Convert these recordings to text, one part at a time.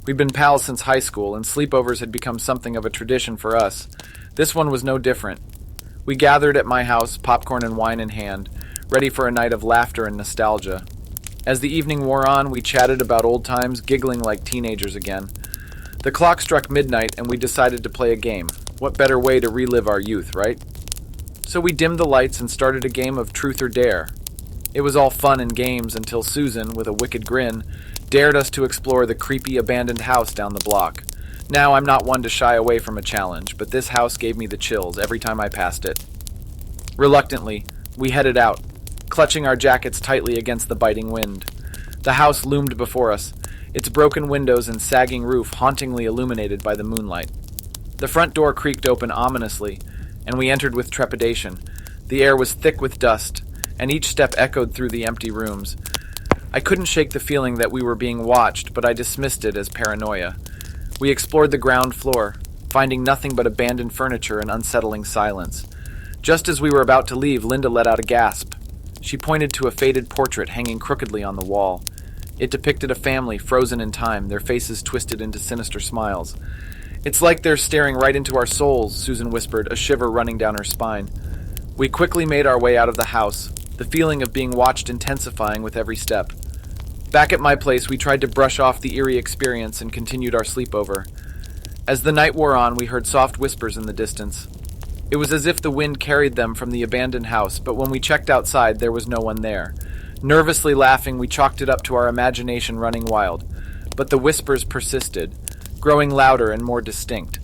We'd been pals since high school, and sleepovers had become something of a tradition for us. This one was no different. We gathered at my house, popcorn and wine in hand, ready for a night of laughter and nostalgia. As the evening wore on, we chatted about old times, giggling like teenagers again. The clock struck midnight, and we decided to play a game. What better way to relive our youth, right? So we dimmed the lights and started a game of truth or dare. It was all fun and games until Susan, with a wicked grin, dared us to explore the creepy abandoned house down the block. Now, I'm not one to shy away from a challenge, but this house gave me the chills every time I passed it. Reluctantly, we headed out, clutching our jackets tightly against the biting wind. The house loomed before us, its broken windows and sagging roof hauntingly illuminated by the moonlight. The front door creaked open ominously, and we entered with trepidation. The air was thick with dust, and each step echoed through the empty rooms. I couldn't shake the feeling that we were being watched, but I dismissed it as paranoia. We explored the ground floor, finding nothing but abandoned furniture and unsettling silence. Just as we were about to leave, Linda let out a gasp. She pointed to a faded portrait hanging crookedly on the wall. It depicted a family frozen in time, their faces twisted into sinister smiles. "It's like they're staring right into our souls," Susan whispered, a shiver running down her spine. We quickly made our way out of the house, the feeling of being watched intensifying with every step. Back at my place, we tried to brush off the eerie experience and continued our sleepover. As the night wore on, we heard soft whispers in the distance. It was as if the wind carried them from the abandoned house, but when we checked outside, there was no one there. Nervously laughing, we chalked it up to our imagination running wild. But the whispers persisted, growing louder and more distinct.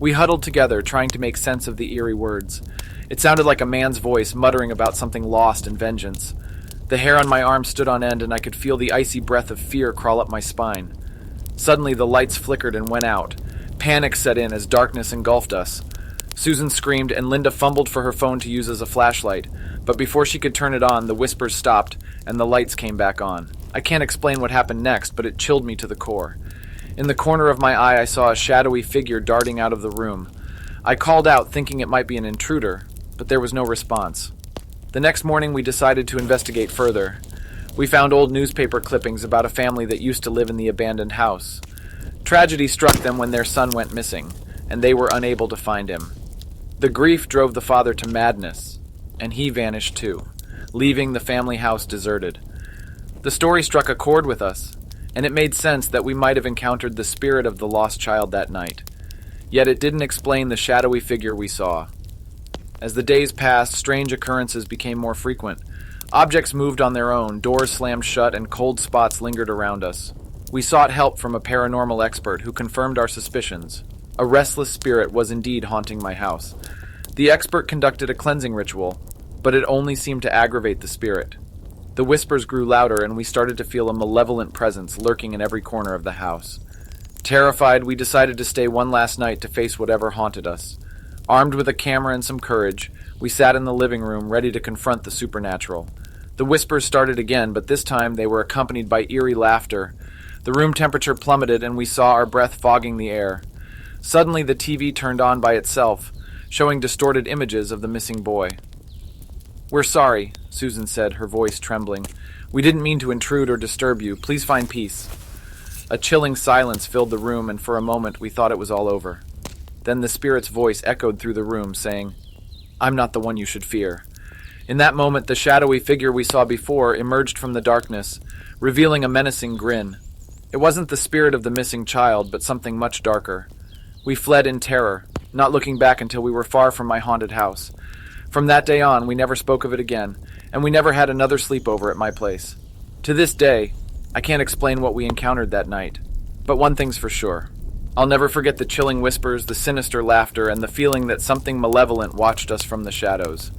We huddled together, trying to make sense of the eerie words. It sounded like a man's voice muttering about something lost and vengeance. The hair on my arm stood on end, and I could feel the icy breath of fear crawl up my spine. Suddenly, the lights flickered and went out. Panic set in as darkness engulfed us. Susan screamed, and Linda fumbled for her phone to use as a flashlight. But before she could turn it on, the whispers stopped, and the lights came back on. I can't explain what happened next, but it chilled me to the core. In the corner of my eye, I saw a shadowy figure darting out of the room. I called out, thinking it might be an intruder, but there was no response. The next morning, we decided to investigate further. We found old newspaper clippings about a family that used to live in the abandoned house. Tragedy struck them when their son went missing, and they were unable to find him. The grief drove the father to madness, and he vanished too, leaving the family house deserted. The story struck a chord with us, and it made sense that we might have encountered the spirit of the lost child that night. Yet it didn't explain the shadowy figure we saw. As the days passed, strange occurrences became more frequent. Objects moved on their own, doors slammed shut, and cold spots lingered around us. We sought help from a paranormal expert who confirmed our suspicions. A restless spirit was indeed haunting my house. The expert conducted a cleansing ritual, but it only seemed to aggravate the spirit. The whispers grew louder, and we started to feel a malevolent presence lurking in every corner of the house. Terrified, we decided to stay one last night to face whatever haunted us. Armed with a camera and some courage, we sat in the living room ready to confront the supernatural. The whispers started again, but this time they were accompanied by eerie laughter. The room temperature plummeted, and we saw our breath fogging the air. Suddenly, the TV turned on by itself, showing distorted images of the missing boy. "We're sorry," Susan said, her voice trembling. "We didn't mean to intrude or disturb you. Please find peace." A chilling silence filled the room, and for a moment we thought it was all over. Then the spirit's voice echoed through the room, saying, "I'm not the one you should fear." In that moment, the shadowy figure we saw before emerged from the darkness, revealing a menacing grin. It wasn't the spirit of the missing child, but something much darker. We fled in terror, not looking back until we were far from my haunted house. From that day on, we never spoke of it again, and we never had another sleepover at my place. To this day, I can't explain what we encountered that night, but one thing's for sure. I'll never forget the chilling whispers, the sinister laughter, and the feeling that something malevolent watched us from the shadows.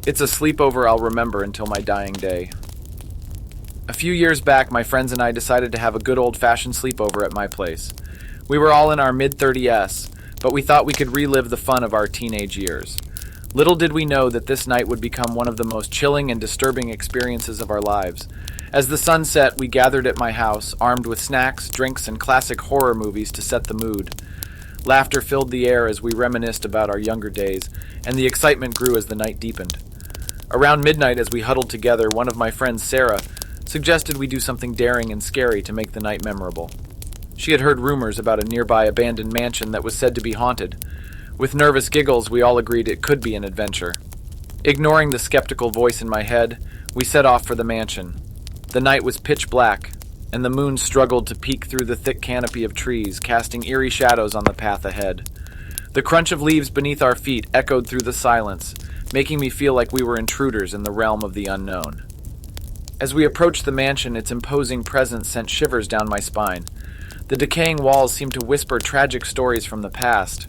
It's a sleepover I'll remember until my dying day. A few years back, my friends and I decided to have a good old-fashioned sleepover at my place. We were all in our mid-30s, but we thought we could relive the fun of our teenage years. Little did we know that this night would become one of the most chilling and disturbing experiences of our lives. As the sun set, we gathered at my house, armed with snacks, drinks, and classic horror movies to set the mood. Laughter filled the air as we reminisced about our younger days, and the excitement grew as the night deepened. Around midnight, as we huddled together, one of my friends, Sarah, suggested we do something daring and scary to make the night memorable. She had heard rumors about a nearby abandoned mansion that was said to be haunted. With nervous giggles, we all agreed it could be an adventure. Ignoring the skeptical voice in my head, we set off for the mansion. The night was pitch black, and the moon struggled to peek through the thick canopy of trees, casting eerie shadows on the path ahead. The crunch of leaves beneath our feet echoed through the silence, making me feel like we were intruders in the realm of the unknown. As we approached the mansion, its imposing presence sent shivers down my spine. The decaying walls seemed to whisper tragic stories from the past.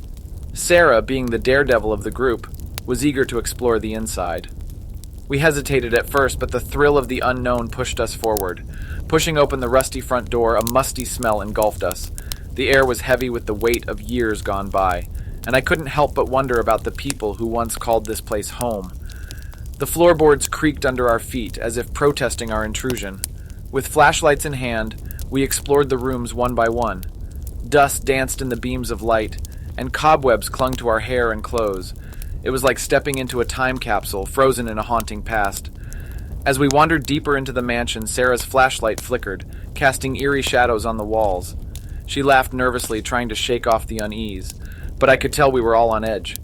Sarah, being the daredevil of the group, was eager to explore the inside. We hesitated at first, but the thrill of the unknown pushed us forward. Pushing open the rusty front door, a musty smell engulfed us. The air was heavy with the weight of years gone by, and I couldn't help but wonder about the people who once called this place home. The floorboards creaked under our feet, as if protesting our intrusion. With flashlights in hand, we explored the rooms one by one. Dust danced in the beams of light, and cobwebs clung to our hair and clothes. It was like stepping into a time capsule, frozen in a haunting past. As we wandered deeper into the mansion, Sarah's flashlight flickered, casting eerie shadows on the walls. She laughed nervously, trying to shake off the unease, but I could tell we were all on edge.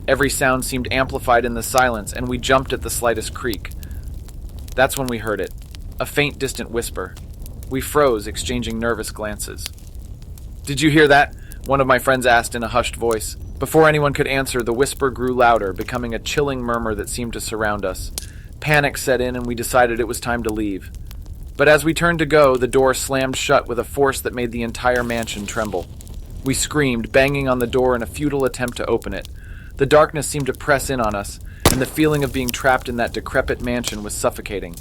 Every sound seemed amplified in the silence, and we jumped at the slightest creak. That's when we heard it, a faint, distant whisper. We froze, exchanging nervous glances. "Did you hear that?" one of my friends asked in a hushed voice. Before anyone could answer, the whisper grew louder, becoming a chilling murmur that seemed to surround us. Panic set in, and we decided it was time to leave. But as we turned to go, the door slammed shut with a force that made the entire mansion tremble. We screamed, banging on the door in a futile attempt to open it. The darkness seemed to press in on us, and the feeling of being trapped in that decrepit mansion was suffocating.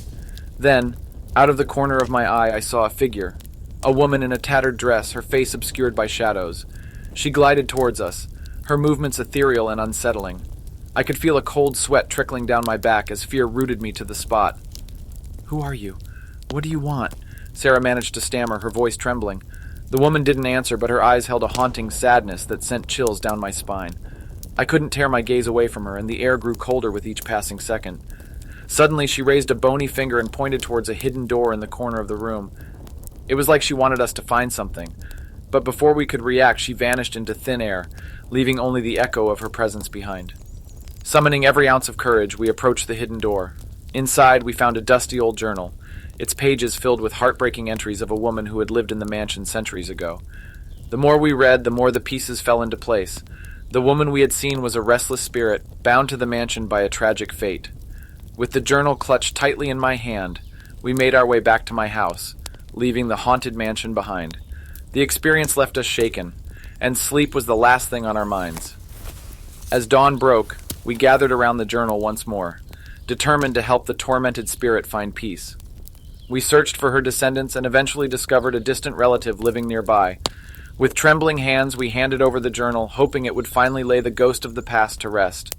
Then, out of the corner of my eye, I saw a figure. A woman in a tattered dress, her face obscured by shadows. She glided towards us, her movements ethereal and unsettling. I could feel a cold sweat trickling down my back as fear rooted me to the spot. "Who are you? What do you want?" Sarah managed to stammer, her voice trembling. The woman didn't answer, but her eyes held a haunting sadness that sent chills down my spine. I couldn't tear my gaze away from her, and the air grew colder with each passing second. Suddenly, she raised a bony finger and pointed towards a hidden door in the corner of the room. It was like she wanted us to find something, but before we could react, she vanished into thin air, leaving only the echo of her presence behind. Summoning every ounce of courage, we approached the hidden door. Inside, we found a dusty old journal, its pages filled with heartbreaking entries of a woman who had lived in the mansion centuries ago. The more we read, the more the pieces fell into place. The woman we had seen was a restless spirit, bound to the mansion by a tragic fate. With the journal clutched tightly in my hand, we made our way back to my house, leaving the haunted mansion behind. The experience left us shaken, and sleep was the last thing on our minds. As dawn broke, we gathered around the journal once more, determined to help the tormented spirit find peace. We searched for her descendants and eventually discovered a distant relative living nearby. With trembling hands, we handed over the journal, hoping it would finally lay the ghost of the past to rest.